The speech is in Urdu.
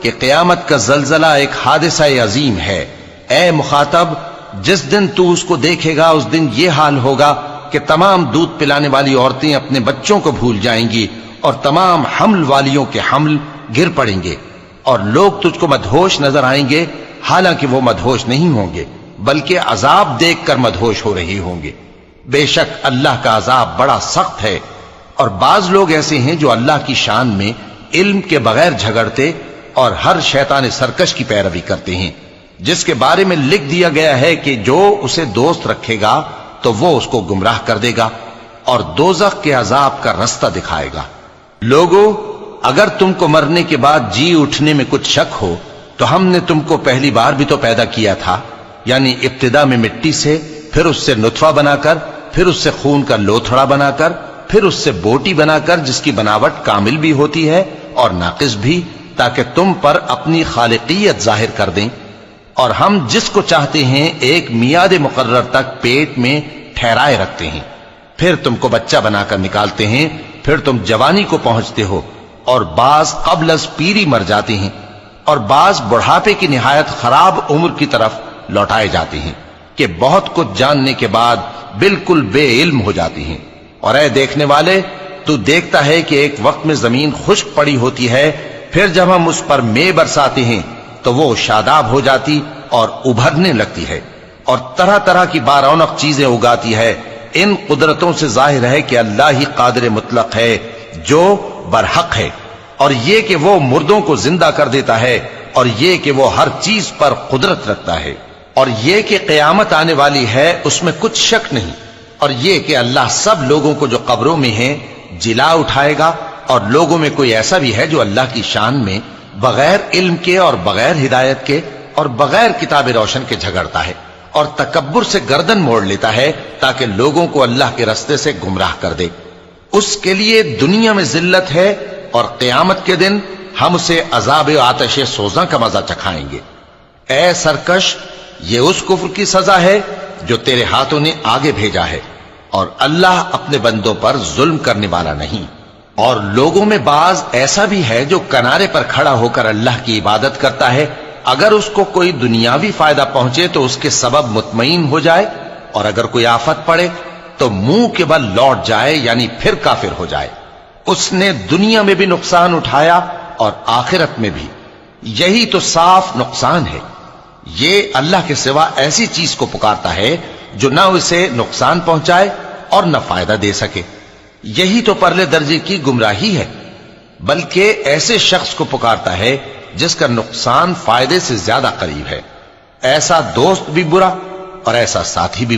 کہ قیامت کا زلزلہ ایک حادثہ عظیم ہے۔ اے مخاطب، جس دن تو اس کو دیکھے گا اس دن یہ حال ہوگا کہ تمام دودھ پلانے والی عورتیں اپنے بچوں کو بھول جائیں گی اور تمام حمل والیوں کے حمل گر پڑیں گے، اور لوگ تجھ کو مدہوش نظر آئیں گے، حالانکہ وہ مدہوش نہیں ہوں گے بلکہ عذاب دیکھ کر مدہوش ہو رہی ہوں گے۔ بے شک اللہ کا عذاب بڑا سخت ہے۔ اور بعض لوگ ایسے ہیں جو اللہ کی شان میں علم کے بغیر جھگڑتے اور ہر شیطان سرکش کی پیروی کرتے ہیں، جس کے بارے میں لکھ دیا گیا ہے کہ جو اسے دوست رکھے گا تو وہ اس کو گمراہ کر دے گا اور دوزخ کے عذاب کا رستہ دکھائے گا۔ لوگو، اگر تم کو مرنے کے بعد جی اٹھنے میں کچھ شک ہو تو ہم نے تم کو پہلی بار بھی تو پیدا کیا تھا، یعنی ابتدا میں مٹی سے، پھر اس سے نطفہ بنا کر، پھر اس سے خون کا لوتھڑا بنا کر، پھر اس سے بوٹی بنا کر جس کی بناوٹ کامل بھی ہوتی ہے اور ناقص بھی، تاکہ تم پر اپنی خالقیت ظاہر کر دیں۔ اور ہم جس کو چاہتے ہیں ایک میعاد مقرر تک پیٹ میں ٹھہرائے رکھتے ہیں، پھر تم کو بچہ بنا کر نکالتے ہیں، پھر تم جوانی کو پہنچتے ہو، اور بعض قبل از پیری مر جاتے ہیں، اور بعض بڑھاپے کی نہایت خراب عمر کی طرف لوٹائے جاتے ہیں کہ بہت کچھ جاننے کے بعد بالکل بے علم ہو جاتی ہیں۔ اور اے دیکھنے والے، تو دیکھتا ہے کہ ایک وقت میں زمین خشک پڑی ہوتی ہے، پھر جب ہم اس پر مے برساتے ہیں تو وہ شاداب ہو جاتی اور ابھرنے لگتی ہے اور طرح طرح کی بارونق چیزیں اگاتی ہے۔ ان قدرتوں سے ظاہر ہے کہ اللہ ہی قادر مطلق ہے جو برحق ہے، اور یہ کہ وہ مردوں کو زندہ کر دیتا ہے، اور یہ کہ وہ ہر چیز پر قدرت رکھتا ہے، اور یہ کہ قیامت آنے والی ہے اس میں کچھ شک نہیں، اور یہ کہ اللہ سب لوگوں کو جو قبروں میں ہیں جلا اٹھائے گا، اور لوگوں میں کوئی ایسا بھی ہے جو اللہ کی شان میں بغیر علم کے اور بغیر ہدایت کے اور بغیر کتاب روشن کے جھگڑتا ہے اور تکبر سے گردن موڑ لیتا ہے تاکہ لوگوں کو اللہ کے رستے سے گمراہ کر دے۔ اس کے لیے دنیا میں ذلت ہے، اور قیامت کے دن ہم اسے عذاب آتش سوزاں کا مزہ چکھائیں گے۔ اے سرکش، یہ اس کفر کی سزا ہے جو تیرے ہاتھوں نے آگے بھیجا ہے، اور اللہ اپنے بندوں پر ظلم کرنے والا نہیں۔ اور لوگوں میں بعض ایسا بھی ہے جو کنارے پر کھڑا ہو کر اللہ کی عبادت کرتا ہے، اگر اس کو کوئی دنیاوی فائدہ پہنچے تو اس کے سبب مطمئن ہو جائے، اور اگر کوئی آفت پڑے تو منہ کے بل لوٹ جائے، یعنی پھر کافر ہو جائے۔ اس نے دنیا میں بھی نقصان اٹھایا اور آخرت میں بھی، یہی تو صاف نقصان ہے۔ یہ اللہ کے سوا ایسی چیز کو پکارتا ہے جو نہ اسے نقصان پہنچائے اور نہ فائدہ دے سکے، یہی تو پرلے درجے کی گمراہی ہے۔ بلکہ ایسے شخص کو پکارتا ہے جس کا نقصان فائدے سے زیادہ قریب ہے۔ ایسا دوست بھی برا اور ایسا ساتھی بھی